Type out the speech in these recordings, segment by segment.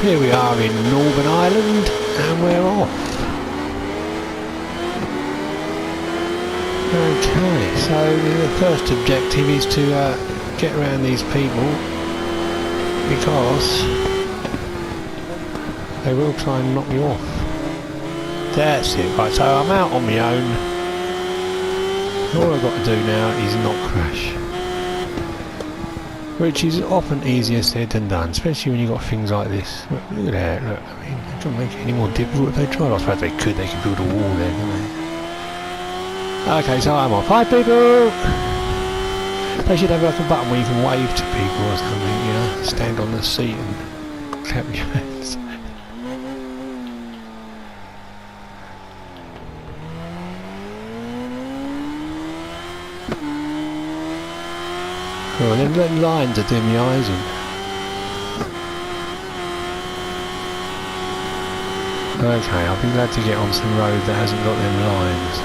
Here we are in Northern Ireland and we're off. Okay, so the first objective is to get around these people because they will try and knock you off. That's it, right, so I'm out on my own. All I've got to do now is not crash. Which is often easier said than done, especially when you've got things like this. Look at that, look, I mean, it doesn't make it any more difficult if they tried. I suppose they could build a wall there, couldn't they? Okay, so I'm off. Hi people! They should have like a button where you can wave to people or something, you know, stand on the seat and clap your hands. Oh, them lines are doing my eyes in. Okay, I'll be glad to get on some road that hasn't got them lines.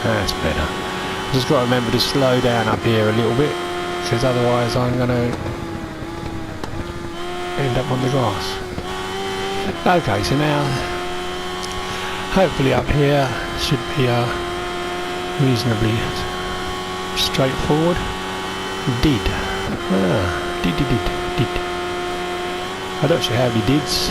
That's better. Just got to remember to slow down up here a little bit, because otherwise I'm going to end up on the grass. Okay, so now hopefully up here should be reasonably straightforward. Did. Did. I don't actually have any dids.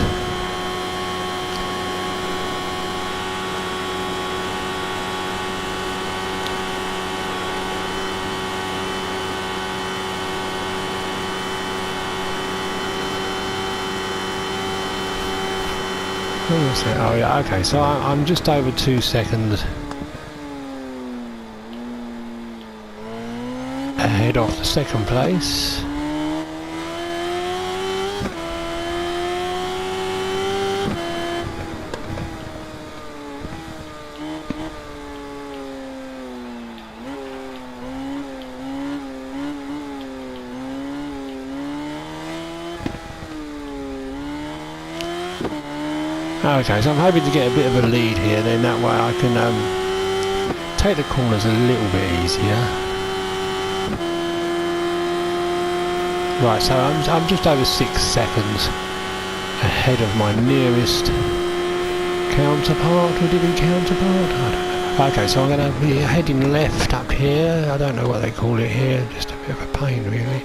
Oh yeah, okay, so I'm just over 2 seconds ahead of the second place. Okay, so I'm hoping to get a bit of a lead here, then that way I can take the corners a little bit easier. Right, so I'm just over 6 seconds ahead of my nearest counterpart. Would it be counterpart? I don't know. Okay, so I'm going to be heading left up here. I don't know what they call it here, just a bit of a pain really.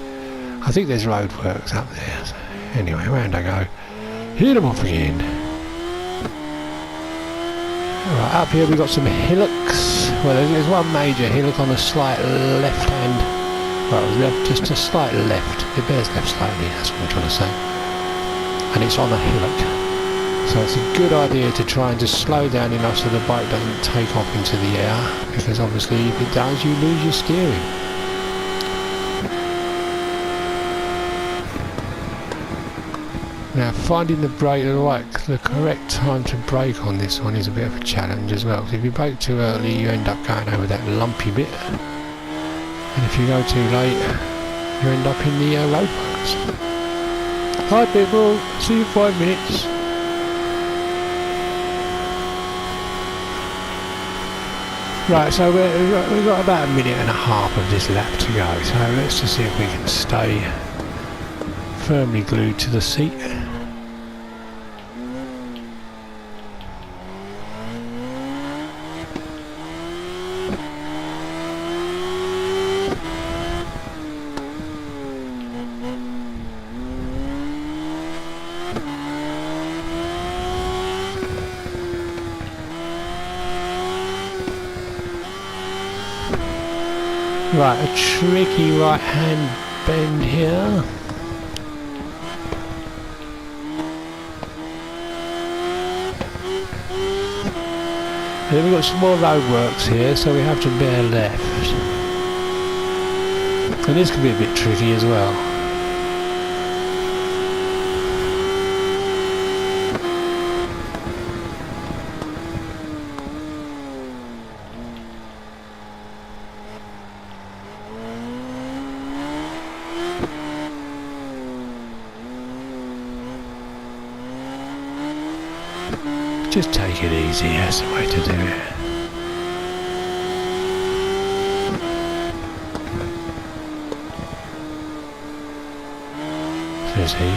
I think there's roadworks up there. So anyway, round I go. Hit them off again. Right, up here we've got some hillocks. Well, there's one major hillock on the slight left hand. Well, just a slight left. It bears left slightly, that's what I'm trying to say. And it's on a hillock. So it's a good idea to try and just slow down enough so the bike doesn't take off into the air. Because obviously if it does, you lose your steering. Now finding the correct time to brake on this one is a bit of a challenge as well. So if you brake too early you end up going over that lumpy bit. And if you go too late you end up in the roadworks. Hi people, see you in 5 minutes. Right, so we've got about 1.5 minutes of this lap to go. So let's just see if we can stay firmly glued to the seat. Right, a tricky right hand bend here. And then we've got some more roadworks here, so we have to bear left. And this can be a bit tricky as well. Just take it easy, that's the way to do it. Says he.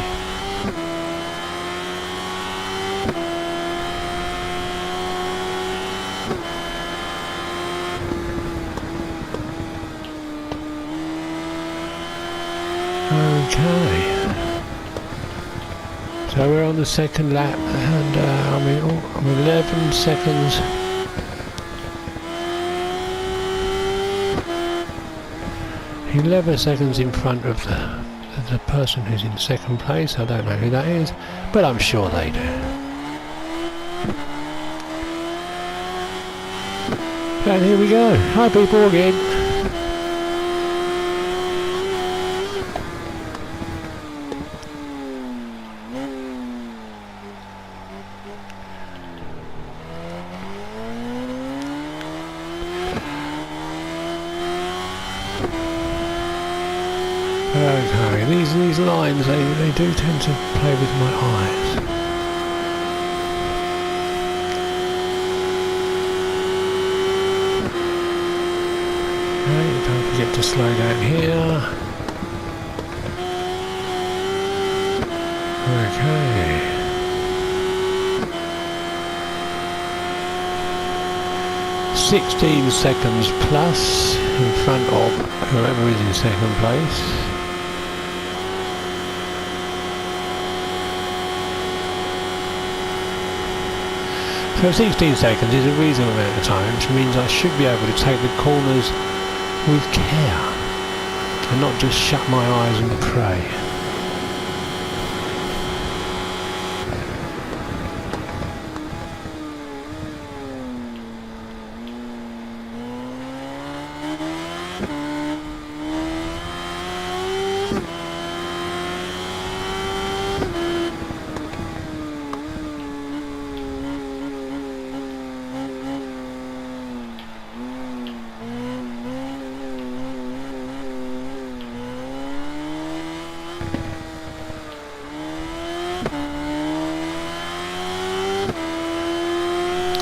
Okay. So we're on the second lap, and I'm 11 seconds. In front of the person who's in second place. I don't know who that is, but I'm sure they do. And here we go. Hi people again. Okay, these lines, they do tend to play with my eyes. Okay, don't forget to slow down here. Okay. "16 seconds plus in front of whoever is in second place." So 16 seconds is a reasonable amount of time, which means I should be able to take the corners with care and not just shut my eyes and pray.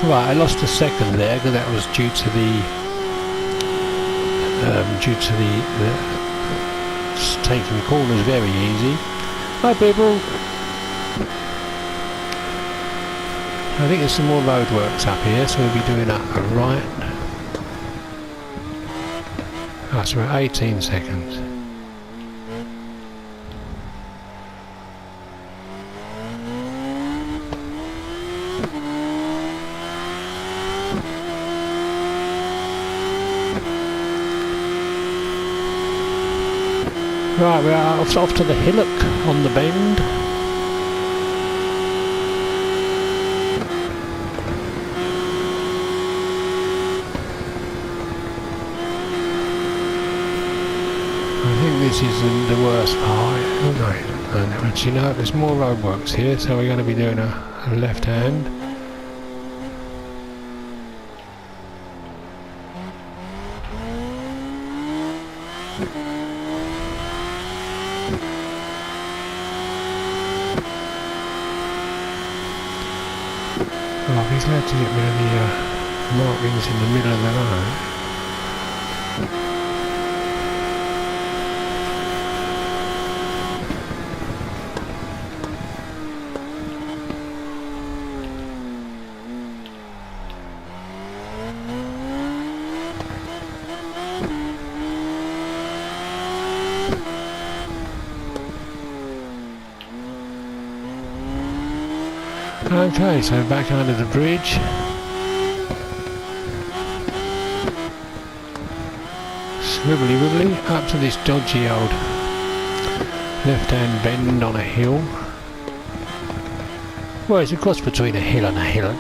Right, I lost a second there because that was due to the taking corners very easy. Hi people. I think there's some more roadworks up here, so we'll be doing that right. That's about 18 seconds. Right, we're off to the hillock on the bend. I think this is the worst part. Okay. And you know, there's more roadworks here, so we're going to be doing a left hand. Oh, he's glad to get rid of the markings in the middle of the road. Okay, so back under the bridge. Swibbly wibbly up to this dodgy old left-hand bend on a hill. Well, it's a cross between a hill and a hillock.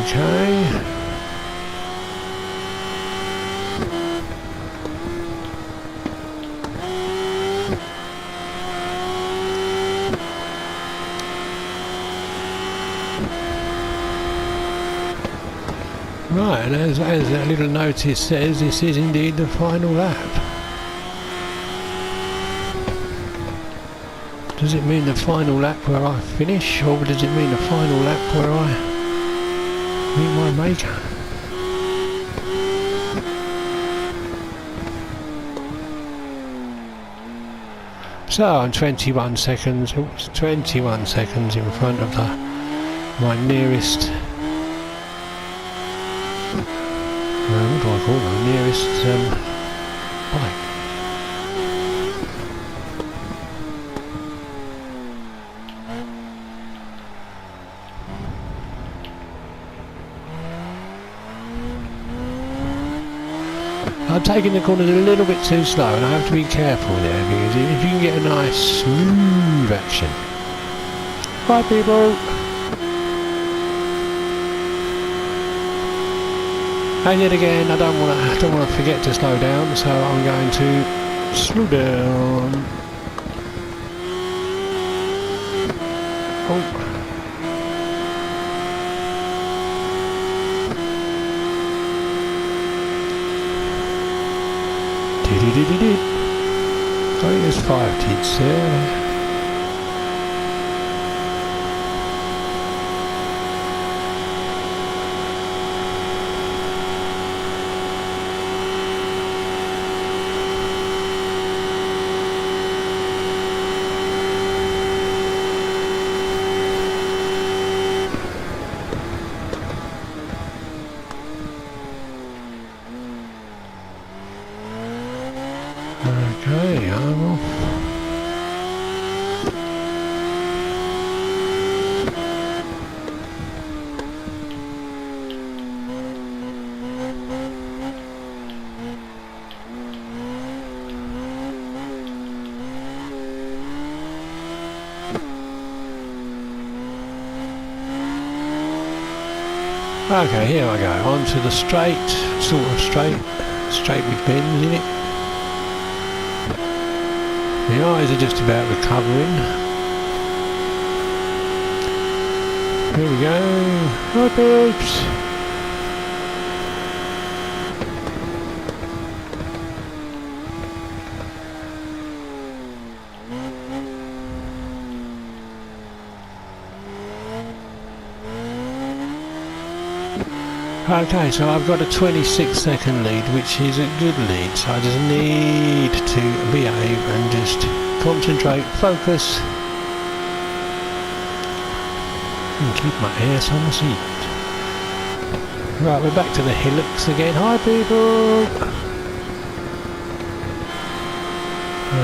Okay. Right, and as that little notice says, this is indeed the final lap. Does it mean the final lap where I finish, or does it mean the final lap where I meet my maker? So I'm 21 seconds, oops, 21 seconds in front of my nearest, what do I call them, nearest bike. I'm taking the corners a little bit too slow, and I have to be careful there, because if you can get a nice smooth action. Bye people! And yet again, I don't want to forget to slow down, so I'm going to slow down. Oh. I think there's 5 kids there. Okay, I'm off. Okay, here I go, onto the straight, sort of straight with bends in it. The eyes are just about recovering. Here we go. Hi peeps! Okay, so I've got a 26-second lead, which is a good lead, so I just need to behave and just concentrate, focus, and keep my ass on the seat. Right, we're back to the hillocks again. Hi people!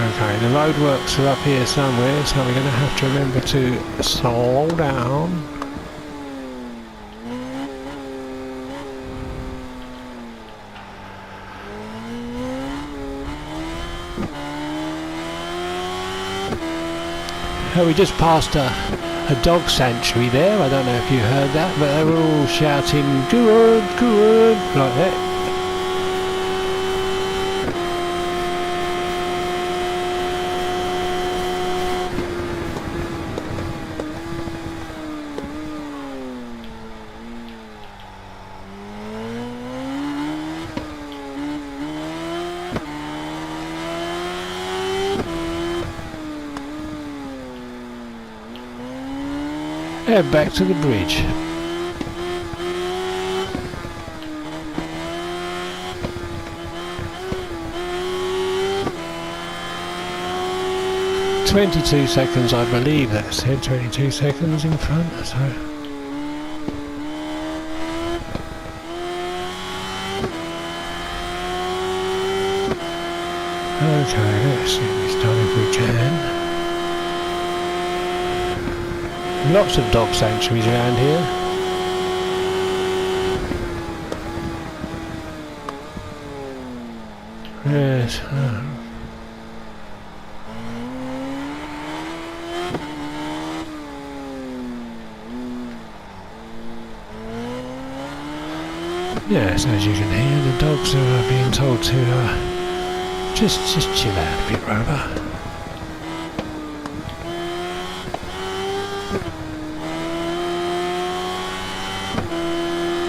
Okay, the roadworks are up here somewhere, so we're going to have to remember to slow down. We just passed a dog sanctuary there. I don't know if you heard that, but they were all shouting good, good, like that. Head back to the bridge. "22 seconds, I believe that said 22 seconds in front, so. Okay, let's see this done if we can. Lots of dog sanctuaries around here. Yes. Yes, as you can hear, the dogs are being told to just chill out a bit, Rover.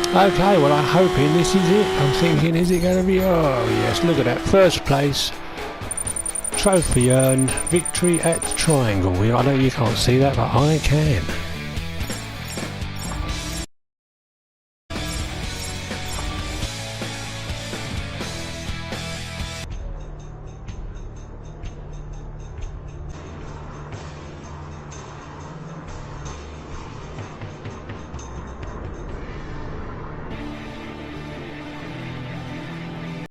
Okay, well I'm hoping this is it. I'm thinking, is it going to be... Oh yes, look at that. First place. Trophy earned, victory at the triangle. I know you can't see that, but I can.